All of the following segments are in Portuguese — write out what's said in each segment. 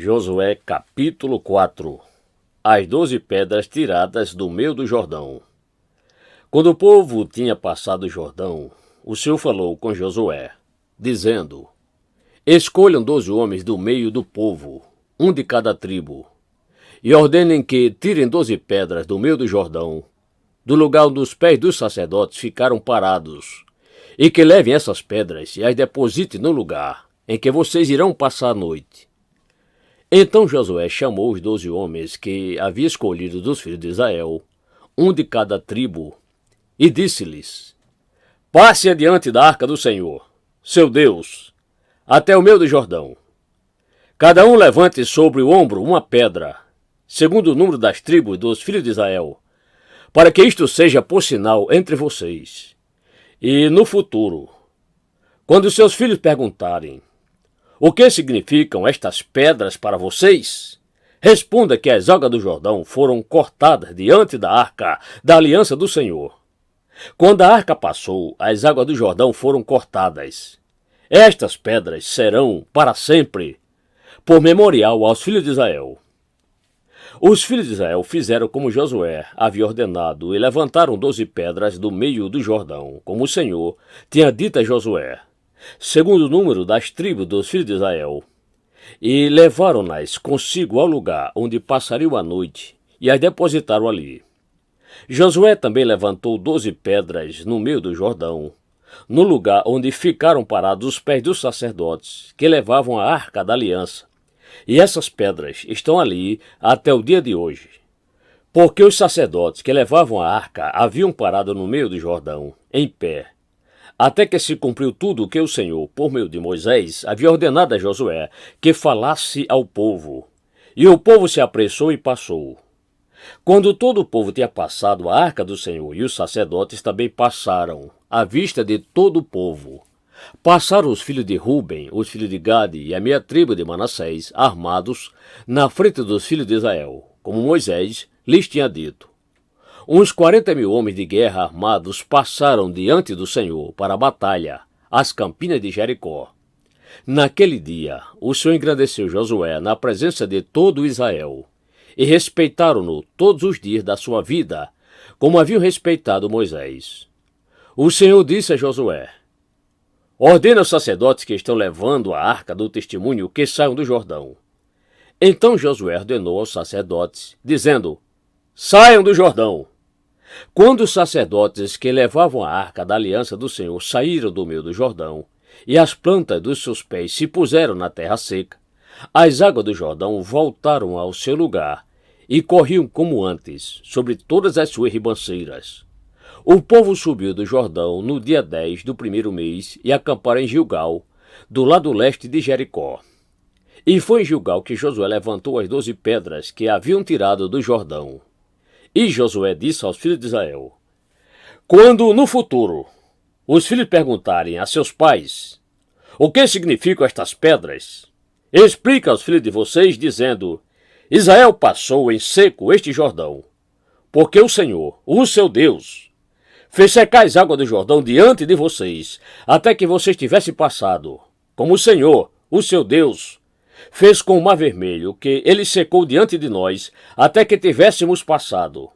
Josué capítulo 4. As 12 pedras tiradas do meio do Jordão. Quando o povo tinha passado o Jordão, o Senhor falou com Josué, dizendo: Escolham 12 homens do meio do povo, um de cada tribo, e ordenem que tirem 12 pedras do meio do Jordão, do lugar onde os pés dos sacerdotes ficaram parados, e que levem essas pedras e as depositem no lugar em que vocês irão passar a noite. Então Josué chamou os 12 homens que havia escolhido dos filhos de Israel, um de cada tribo, e disse-lhes: Passe adiante da arca do Senhor, seu Deus, até o meio do Jordão. Cada um levante sobre o ombro uma pedra, segundo o número das tribos dos filhos de Israel, para que isto seja por sinal entre vocês. E no futuro, quando seus filhos perguntarem: O que significam estas pedras para vocês? Responda que as águas do Jordão foram cortadas diante da arca da aliança do Senhor. Quando a arca passou, as águas do Jordão foram cortadas. Estas pedras serão para sempre, por memorial aos filhos de Israel. Os filhos de Israel fizeram como Josué havia ordenado e levantaram 12 pedras do meio do Jordão, como o Senhor tinha dito a Josué, segundo o número das tribos dos filhos de Israel, e levaram-nas consigo ao lugar onde passariam a noite, e as depositaram ali. Josué também levantou 12 pedras no meio do Jordão, no lugar onde ficaram parados os pés dos sacerdotes, que levavam a arca da aliança, e essas pedras estão ali até o dia de hoje, porque os sacerdotes que levavam a arca haviam parado no meio do Jordão, em pé, até que se cumpriu tudo o que o Senhor, por meio de Moisés, havia ordenado a Josué que falasse ao povo. E o povo se apressou e passou. Quando todo o povo tinha passado, a arca do Senhor e os sacerdotes também passaram, à vista de todo o povo. Passaram os filhos de Ruben, os filhos de Gade e a meia tribo de Manassés, armados, na frente dos filhos de Israel, como Moisés lhes tinha dito. Uns 40.000 homens de guerra armados passaram diante do Senhor para a batalha, às campinas de Jericó. Naquele dia, o Senhor engrandeceu Josué na presença de todo Israel, e respeitaram-no todos os dias da sua vida, como haviam respeitado Moisés. O Senhor disse a Josué: Ordena aos sacerdotes que estão levando a arca do testemunho que saiam do Jordão. Então Josué ordenou aos sacerdotes, dizendo: Saiam do Jordão. Quando os sacerdotes que levavam a arca da aliança do Senhor saíram do meio do Jordão, e as plantas dos seus pés se puseram na terra seca, as águas do Jordão voltaram ao seu lugar e corriam como antes, sobre todas as suas ribanceiras. O povo subiu do Jordão no dia 10 do primeiro mês e acamparam em Gilgal, do lado leste de Jericó. E foi em Gilgal que Josué levantou as 12 pedras que haviam tirado do Jordão. E Josué disse aos filhos de Israel: Quando no futuro os filhos perguntarem a seus pais: O que significam estas pedras? Explica aos filhos de vocês, dizendo: Israel passou em seco este Jordão, porque o Senhor, o seu Deus, fez secar as águas do Jordão diante de vocês, até que vocês tivessem passado, como o Senhor, o seu Deus, fez com o mar vermelho, que ele secou diante de nós, até que tivéssemos passado.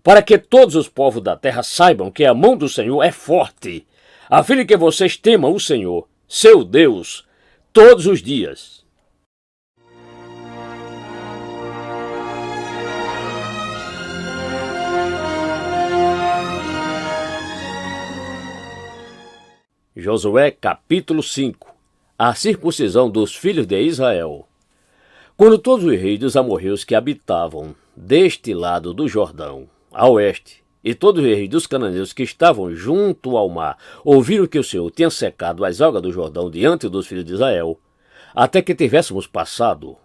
Para que todos os povos da terra saibam que a mão do Senhor é forte, a fim de que vocês temam o Senhor, seu Deus, todos os dias. Josué capítulo 5. A circuncisão dos filhos de Israel. Quando todos os reis dos amorreus que habitavam deste lado do Jordão, a oeste, e todos os reis dos cananeus que estavam junto ao mar, ouviram que o Senhor tinha secado as águas do Jordão diante dos filhos de Israel, até que tivéssemos passado,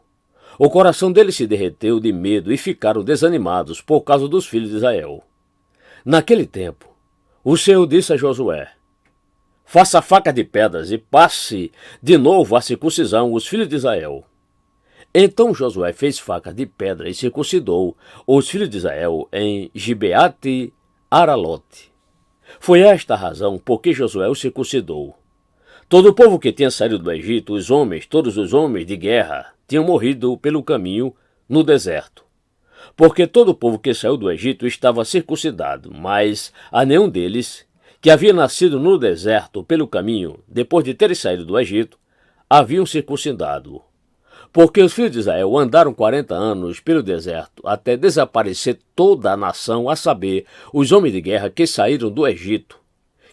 o coração deles se derreteu de medo e ficaram desanimados por causa dos filhos de Israel. Naquele tempo, o Senhor disse a Josué: Faça faca de pedras e passe de novo a circuncisão os filhos de Israel. Então Josué fez faca de pedra e circuncidou os filhos de Israel em Gibeate Aralote. Foi esta a razão por que Josué os circuncidou. Todo o povo que tinha saído do Egito, os homens, todos os homens de guerra, tinham morrido pelo caminho no deserto. Porque todo o povo que saiu do Egito estava circuncidado, mas a nenhum deles, que havia nascido no deserto pelo caminho, depois de terem saído do Egito, haviam circuncidado. Porque os filhos de Israel andaram 40 anos pelo deserto, até desaparecer toda a nação, a saber, os homens de guerra que saíram do Egito,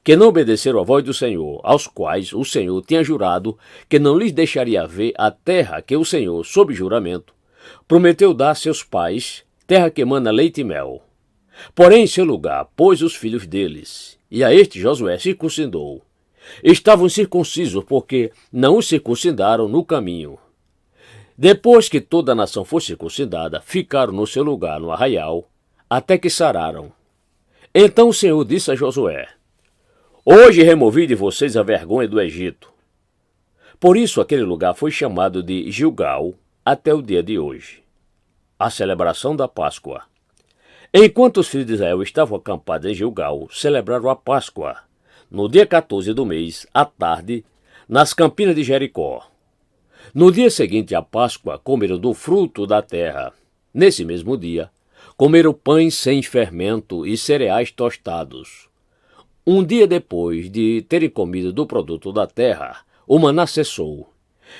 que não obedeceram à voz do Senhor, aos quais o Senhor tinha jurado que não lhes deixaria ver a terra que o Senhor, sob juramento, prometeu dar a seus pais, terra que emana leite e mel. Porém, em seu lugar, pôs os filhos deles, e a este Josué circuncidou. Estavam circuncisos porque não os circuncidaram no caminho. Depois que toda a nação foi circuncidada, ficaram no seu lugar no arraial, até que sararam. Então o Senhor disse a Josué: Hoje removi de vocês a vergonha do Egito. Por isso aquele lugar foi chamado de Gilgal até o dia de hoje. A celebração da Páscoa. Enquanto os filhos de Israel estavam acampados em Gilgal, celebraram a Páscoa, no dia 14 do mês, à tarde, nas campinas de Jericó. No dia seguinte à Páscoa, comeram do fruto da terra. Nesse mesmo dia, comeram pães sem fermento e cereais tostados. Um dia depois de terem comido do produto da terra, o maná cessou.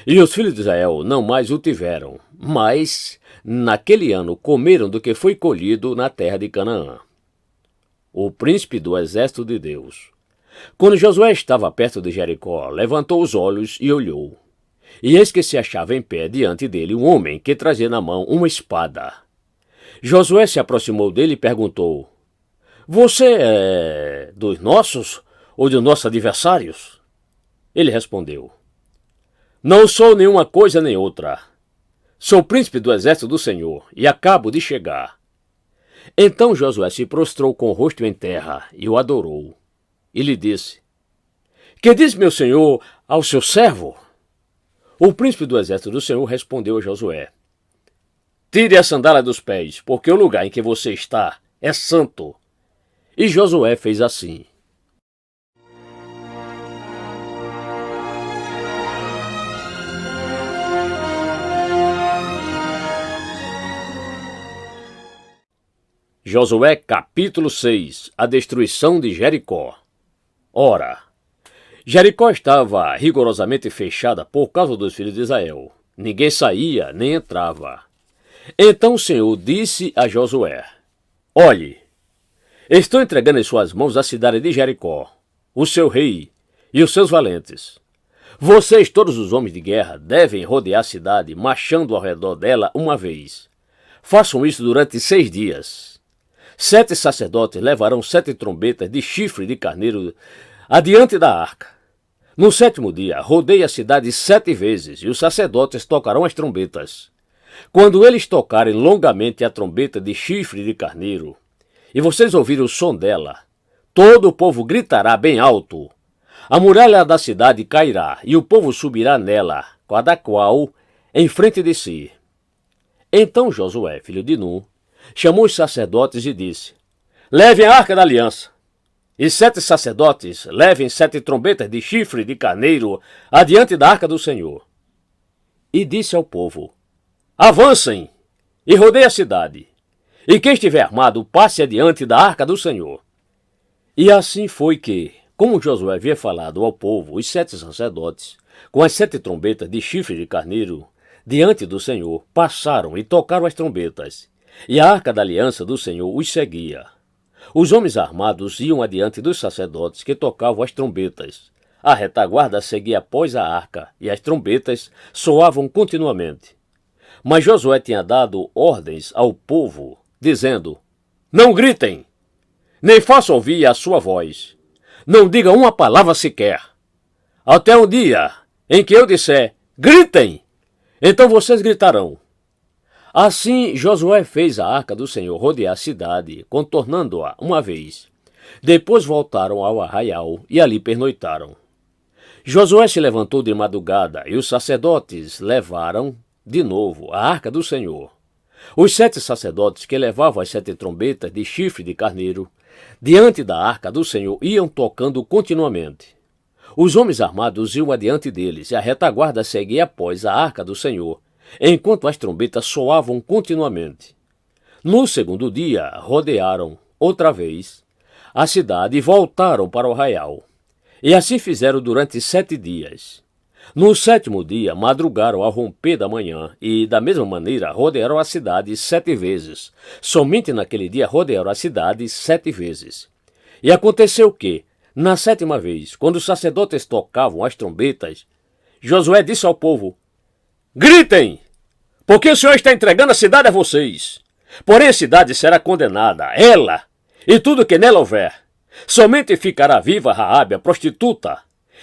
E os filhos de Israel não mais o tiveram, mas naquele ano comeram do que foi colhido na terra de Canaã. O príncipe do exército de Deus. Quando Josué estava perto de Jericó, levantou os olhos e olhou. E eis que se achava em pé diante dele um homem que trazia na mão uma espada. Josué se aproximou dele e perguntou: Você é dos nossos ou dos nossos adversários? Ele respondeu: Não sou nenhuma coisa nem outra. Sou príncipe do exército do Senhor e acabo de chegar. Então Josué se prostrou com o rosto em terra e o adorou. E lhe disse: Que diz meu senhor ao seu servo? O príncipe do exército do Senhor respondeu a Josué: Tire a sandália dos pés, porque o lugar em que você está é santo. E Josué fez assim. Josué capítulo 6. A destruição de Jericó. Ora, Jericó estava rigorosamente fechada por causa dos filhos de Israel. Ninguém saía nem entrava. Então o Senhor disse a Josué: Olhe, estou entregando em suas mãos a cidade de Jericó, o seu rei e os seus valentes. Vocês, todos os homens de guerra, devem rodear a cidade, marchando ao redor dela uma vez. Façam isso durante 6 dias. 7 sacerdotes levarão 7 trombetas de chifre de carneiro adiante da arca. No 7º dia, rodeie a cidade 7 vezes, e os sacerdotes tocarão as trombetas. Quando eles tocarem longamente a trombeta de chifre de carneiro, e vocês ouvirem o som dela, todo o povo gritará bem alto. A muralha da cidade cairá, e o povo subirá nela, cada qual em frente de si. Então Josué, filho de Nun, chamou os sacerdotes e disse: Levem a arca da aliança. E 7 sacerdotes levem 7 trombetas de chifre de carneiro adiante da arca do Senhor. E disse ao povo: Avancem e rodeiem a cidade, e quem estiver armado passe adiante da arca do Senhor. E assim foi que, como Josué havia falado ao povo, os 7 sacerdotes, com as 7 trombetas de chifre de carneiro, diante do Senhor, passaram e tocaram as trombetas, e a arca da aliança do Senhor os seguia. Os homens armados iam adiante dos sacerdotes que tocavam as trombetas. A retaguarda seguia após a arca, e as trombetas soavam continuamente. Mas Josué tinha dado ordens ao povo, dizendo: Não gritem, nem façam ouvir a sua voz. Não digam uma palavra sequer. Até um dia em que eu disser: Gritem! Então vocês gritarão. Assim Josué fez a arca do Senhor rodear a cidade, contornando-a uma vez. Depois voltaram ao arraial e ali pernoitaram. Josué se levantou de madrugada e os sacerdotes levaram de novo a arca do Senhor. Os 7 sacerdotes que levavam as 7 trombetas de chifre de carneiro diante da arca do Senhor iam tocando continuamente. Os homens armados iam adiante deles e a retaguarda seguia após a arca do Senhor, enquanto as trombetas soavam continuamente. No segundo dia, rodearam, outra vez, a cidade e voltaram para o arraial. E assim fizeram durante 7 dias. No 7º dia, madrugaram ao romper da manhã e, da mesma maneira, rodearam a cidade 7 vezes. Somente naquele dia rodearam a cidade 7 vezes. E aconteceu que, na 7ª vez, quando os sacerdotes tocavam as trombetas, Josué disse ao povo: gritem, porque o Senhor está entregando a cidade a vocês. Porém a cidade será condenada, ela e tudo que nela houver. Somente ficará viva Raabe, a prostituta,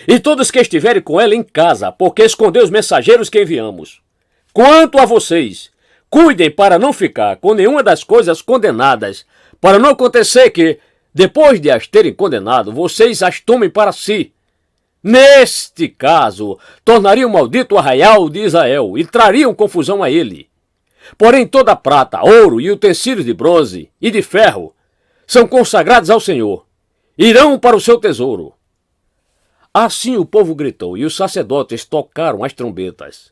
e todos que estiverem com ela em casa, porque escondeu os mensageiros que enviamos. Quanto a vocês, cuidem para não ficar com nenhuma das coisas condenadas, para não acontecer que, depois de as terem condenado, vocês as tomem para si. Neste caso, tornariam maldito o arraial de Israel e trariam confusão a ele. Porém toda a prata, ouro e utensílios de bronze e de ferro são consagrados ao Senhor. Irão para o seu tesouro. Assim o povo gritou e os sacerdotes tocaram as trombetas.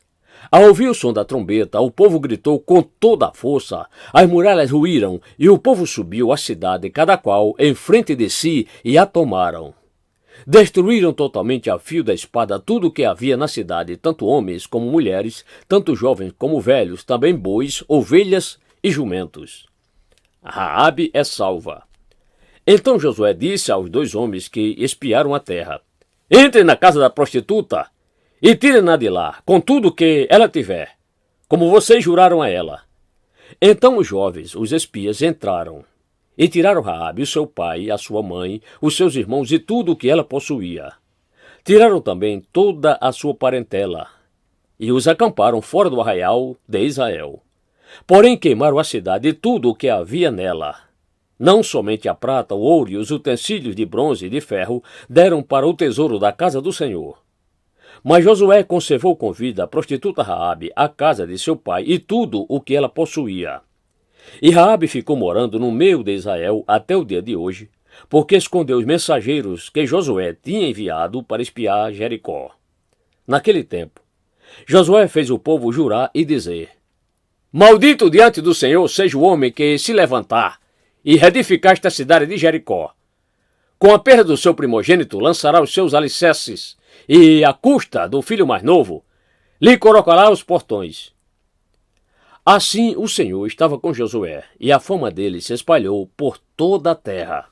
Ao ouvir o som da trombeta, o povo gritou com toda a força, as muralhas ruíram e o povo subiu à cidade, cada qual em frente de si, e a tomaram. Destruíram totalmente a fio da espada tudo o que havia na cidade, tanto homens como mulheres, tanto jovens como velhos, também bois, ovelhas e jumentos. Raabe é salva. Então Josué disse aos 2 homens que espiaram a terra: entrem na casa da prostituta e tirem-na de lá, com tudo o que ela tiver, como vocês juraram a ela. Então os jovens, os espias, entraram e tiraram Raabe, o seu pai, a sua mãe, os seus irmãos e tudo o que ela possuía. Tiraram também toda a sua parentela e os acamparam fora do arraial de Israel. Porém queimaram a cidade e tudo o que havia nela. Não somente a prata, o ouro e os utensílios de bronze e de ferro deram para o tesouro da casa do Senhor. Mas Josué conservou com vida a prostituta Raabe, a casa de seu pai e tudo o que ela possuía. E Raabe ficou morando no meio de Israel até o dia de hoje, porque escondeu os mensageiros que Josué tinha enviado para espiar Jericó. Naquele tempo, Josué fez o povo jurar e dizer: maldito diante do Senhor seja o homem que se levantar e reedificar esta cidade de Jericó. Com a perda do seu primogênito lançará os seus alicerces, e à custa do filho mais novo lhe colocará os portões. Assim o Senhor estava com Josué, e a fama dele se espalhou por toda a terra.